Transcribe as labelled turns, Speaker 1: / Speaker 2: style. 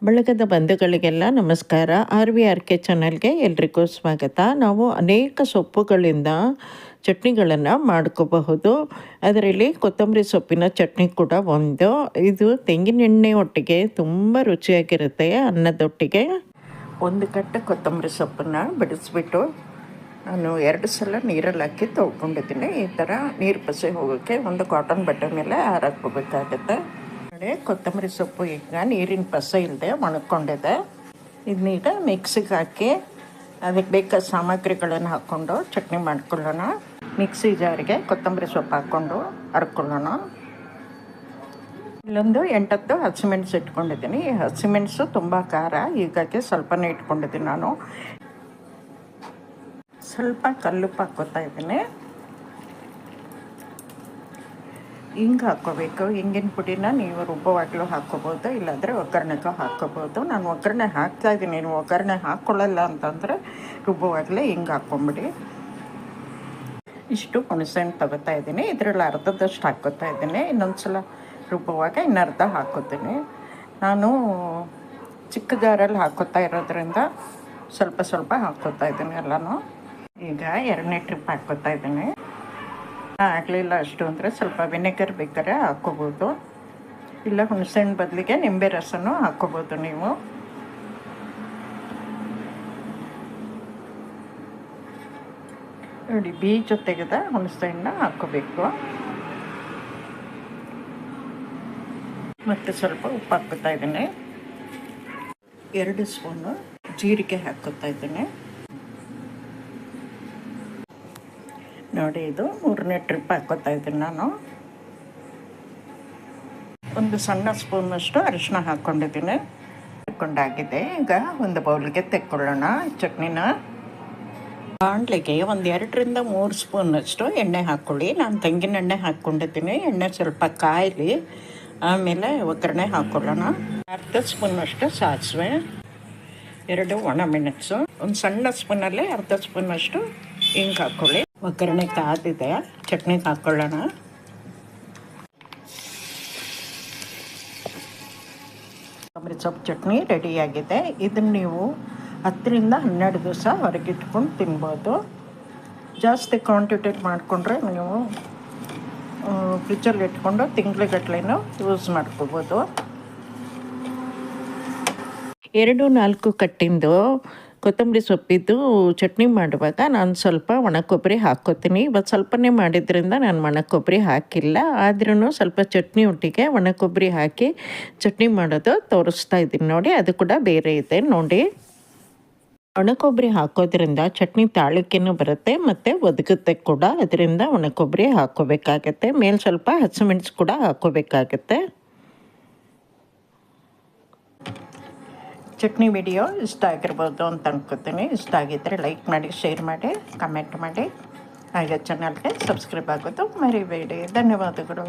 Speaker 1: ಬಳಗದ ಬಂಧುಗಳಿಗೆಲ್ಲ ನಮಸ್ಕಾರ. RVRK ಚಾನಲ್ಗೆ ಎಲ್ರಿಗೂ ಸ್ವಾಗತ. ನಾವು ಅನೇಕ ಸೊಪ್ಪುಗಳಿಂದ ಚಟ್ನಿಗಳನ್ನು ಮಾಡ್ಕೋಬಹುದು. ಅದರಲ್ಲಿ ಕೊತ್ತಂಬರಿ ಸೊಪ್ಪಿನ ಚಟ್ನಿ ಕೂಡ ಒಂದು. ಇದು ತೆಂಗಿನೆಣ್ಣೆ ಒಟ್ಟಿಗೆ ತುಂಬ ರುಚಿಯಾಗಿರುತ್ತೆ. ಅನ್ನದೊಟ್ಟಿಗೆ ಒಂದು ಕಟ್ಟು ಕೊತ್ತಂಬರಿ ಸೊಪ್ಪನ್ನು ಬಿಡಿಸ್ಬಿಟ್ಟು ನಾನು 2 ಸಲ ನೀರಲ್ಲಿ ಹಾಕಿ ತೊಳ್ಕೊಂಡಿದ್ದೀನಿ. ಈ ಥರ ನೀರು ಪಸೆ ಹೋಗೋಕ್ಕೆ ಒಂದು ಕಾಟನ್ ಬಟ್ಟೆ ಮೇಲೆ ಹಾರಾಕ್ಕೋಬೇಕಾಗತ್ತೆ. ಕೊತ್ತಂಬರಿ ಸೊಪ್ಪು ಈಗ ನೀರಿನ ಪಸ ಇಲ್ಲದೆ ಒಣಕೊಂಡಿದೆ. ಇದನ್ನೀಗ ಮಿಕ್ಸಿಗೆ ಹಾಕಿ ಅದಕ್ಕೆ ಬೇಕಾದ ಸಾಮಗ್ರಿಗಳನ್ನು ಹಾಕ್ಕೊಂಡು ಚಟ್ನಿ ಮಾಡ್ಕೊಳ್ಳೋಣ. ಮಿಕ್ಸಿ ಜಾರಿಗೆ ಕೊತ್ತಂಬರಿ ಸೊಪ್ಪು ಹಾಕ್ಕೊಂಡು ಹರ್ಕೊಳ್ಳೋಣ. ಇಲ್ಲೊಂದು 8-10 ಹಸಿಮೆಣಸು ಇಟ್ಕೊಂಡಿದ್ದೀನಿ. ಈ ಹಸಿಮೆಣಸು ತುಂಬ ಖಾರ, ಹೀಗಾಗಿ ಸ್ವಲ್ಪನೇ ಇಟ್ಕೊಂಡಿದ್ದೀನಿ. ನಾನು ಸ್ವಲ್ಪ ಕಲ್ಲುಪ್ಪು ಹಾಕ್ಕೋತಾ ಇದ್ದೀನಿ. ಹಿಂಗೆ ಹಾಕ್ಕೋಬೇಕು. ಹಿಂಗಿನ ಪುಡಿನ ನೀವು ರುಬ್ಬುವಾಗಲೂ ಹಾಕ್ಕೋಬೋದು, ಇಲ್ಲಾಂದರೆ ಒಗ್ಗರಣೆಗೂ ಹಾಕ್ಕೋಬೋದು. ನಾನು ಒಗ್ಗರಣೆ ಹಾಕ್ತಾಯಿದ್ದೀನಿ. ನೀವು ಒಗ್ಗರಣೆ ಹಾಕ್ಕೊಳ್ಳಲ್ಲ ಅಂತಂದರೆ ರುಬ್ಬುವಾಗಲೇ ಹಿಂಗೆ ಹಾಕ್ಕೊಂಬಿಡಿ. ಇಷ್ಟು ಹುಣಸೆಹಣ್ಣು ತಗೋತಾ ಇದ್ದೀನಿ. ಇದರಲ್ಲಿ ಅರ್ಧದಷ್ಟು ಹಾಕ್ಕೋತಾ ಇದ್ದೀನಿ. ಇನ್ನೊಂದು ಸಲ ರುಬ್ಬುವಾಗ ಇನ್ನರ್ಧ ಹಾಕ್ಕೋತೀನಿ. ನಾನು ಚಿಕ್ಕ ಜಾರಲ್ಲಿ ಹಾಕ್ಕೋತಾ ಇರೋದ್ರಿಂದ ಸ್ವಲ್ಪ ಸ್ವಲ್ಪ ಹಾಕ್ಕೋತಾ ಇದ್ದೀನಿ ಎಲ್ಲನೂ. ಈಗ 2ನೇ ಟ್ರಿಪ್ ಹಾಕ್ಕೋತಾ ಇದ್ದೀನಿ. ಆಗಲಿಲ್ಲ ಅಷ್ಟು ಅಂದರೆ ಸ್ವಲ್ಪ ವಿನೆಗರ್ ಬೇಕಾದ್ರೆ ಹಾಕ್ಕೋಬೋದು, ಇಲ್ಲ ಹುಣಸೆಹಣ್ಣು ಬದಲಿಗೆ ನಿಂಬೆ ರಸನೂ ಹಾಕ್ಕೋಬೋದು ನೀವು. ನೋಡಿ, ಬೀಜ ತೆಗೆದ ಹುಣಸೆಹಣ್ಣು ಹಾಕ್ಕೋಬೇಕು. ಮತ್ತು ಸ್ವಲ್ಪ ಉಪ್ಪು ಹಾಕ್ಕೋತಾ ಇದ್ದೀನಿ. 2 ಸ್ಪೂನು ಜೀರಿಗೆ ಹಾಕ್ಕೋತಾ ಇದ್ದೀನಿ. ನೋಡಿ, ಇದು 3ನೇ ಟ್ರಿಪ್ ಹಾಕ್ಕೋತಾ ಇದ್ದೀನಿ ನಾನು. ಒಂದು ಸಣ್ಣ ಸ್ಪೂನಷ್ಟು ಅರಿಶಿನ ಹಾಕ್ಕೊಂಡಿದ್ದೀನಿ. ಹಾಕ್ಕೊಂಡಾಗಿದೆ. ಈಗ ಒಂದು ಬೌಲ್ಗೆ ತೆಕ್ಕೊಳ್ಳೋಣ ಚಟ್ನಿನ. ಬಾಣಲೆಗೆ ಒಂದು 2-3 ಸ್ಪೂನಷ್ಟು ಎಣ್ಣೆ ಹಾಕ್ಕೊಳ್ಳಿ. ನಾನು ತೆಂಗಿನೆಣ್ಣೆ ಹಾಕ್ಕೊಂಡಿದ್ದೀನಿ. ಎಣ್ಣೆ ಸ್ವಲ್ಪ ಕಾಯಲಿ, ಆಮೇಲೆ ಒಗ್ಗರಣೆ ಹಾಕ್ಕೊಳ್ಳೋಣ. 1/2 ಸ್ಪೂನಷ್ಟು ಸಾಸಿವೆ, 2 ಒಣಮೆಣಸು, ಒಂದು ಸಣ್ಣ ಸ್ಪೂನಲ್ಲಿ 1/2 ಸ್ಪೂನಷ್ಟು ಹಿಂಗೆ ಹಾಕ್ಕೊಳ್ಳಿ. ಒಗ್ಗರಣೆ ಕಾದಿದೆ, ಚಟ್ನಿಗೆ ಹಾಕ್ಕೊಳ್ಳೋಣ. ಕೊತ್ತಂಬರಿ ಸೊಪ್ಪು ಚಟ್ನಿ ರೆಡಿಯಾಗಿದೆ. ಇದನ್ನು ನೀವು 10-12 ದಿವಸ ಹೊರಗಿಟ್ಕೊಂಡು ತಿನ್ಬೋದು. ಜಾಸ್ತಿ ಕ್ವಾಂಟಿಟಿ ಮಾಡಿಕೊಂಡ್ರೆ ನೀವು ಫ್ರಿಜ್ಜಲ್ಲಿ ಇಟ್ಕೊಂಡು ತಿಂಗ್ಳುಗಟ್ಲೆನೂ ಯೂಸ್ ಮಾಡ್ಕೋಬೋದು. 2-4 ಕಟ್ಟಿಂದು ಕೊತ್ತಂಬರಿ ಸೊಪ್ಪಿದ್ದು ಚಟ್ನಿ ಮಾಡುವಾಗ ನಾನು ಸ್ವಲ್ಪ ಒಣ ಕೊಬ್ಬರಿ ಹಾಕ್ಕೋತೀನಿ. ಇವತ್ತು ಸ್ವಲ್ಪನೇ ಮಾಡಿದ್ರಿಂದ ನಾನು ಒಣ ಕೊಬ್ಬರಿ ಹಾಕಿಲ್ಲ. ಆದ್ರೂ ಸ್ವಲ್ಪ ಚಟ್ನಿ ಒಟ್ಟಿಗೆ ಒಣ ಕೊಬ್ಬರಿ ಹಾಕಿ ಚಟ್ನಿ ಮಾಡೋದು ತೋರಿಸ್ತಾ ಇದ್ದೀನಿ ನೋಡಿ. ಅದು ಕೂಡ ಬೇರೆ ಇದೆ ನೋಡಿ. ಒಣ ಕೊಬ್ಬರಿ ಹಾಕೋದ್ರಿಂದ ಚಟ್ನಿ ತಾಳಿಕೆನೂ ಬರುತ್ತೆ ಮತ್ತು ಒದಗುತ್ತೆ ಕೂಡ. ಅದರಿಂದ ಒಣ ಕೊಬ್ಬರಿ ಹಾಕ್ಕೋಬೇಕಾಗತ್ತೆ. ಮೇಲೆ ಸ್ವಲ್ಪ ಹಸಿಮೆಣಸು ಕೂಡ ಹಾಕ್ಕೋಬೇಕಾಗತ್ತೆ. ಚಟ್ನಿ ವಿಡಿಯೋ ಇಷ್ಟ ಆಗಿರ್ಬೋದು ಅಂತ ಅನ್ಕೋತೀನಿ. ಇಷ್ಟ ಆಗಿದ್ದರೆ ಲೈಕ್ ಮಾಡಿ, ಶೇರ್ ಮಾಡಿ, ಕಮೆಂಟ್ ಮಾಡಿ, ಹಾಗೆ ಚಾನಲ್ಗೆ ಸಬ್ಸ್ಕ್ರೈಬ್ ಆಗೋದು ಮರಿಬೇಡಿ. ಧನ್ಯವಾದಗಳು.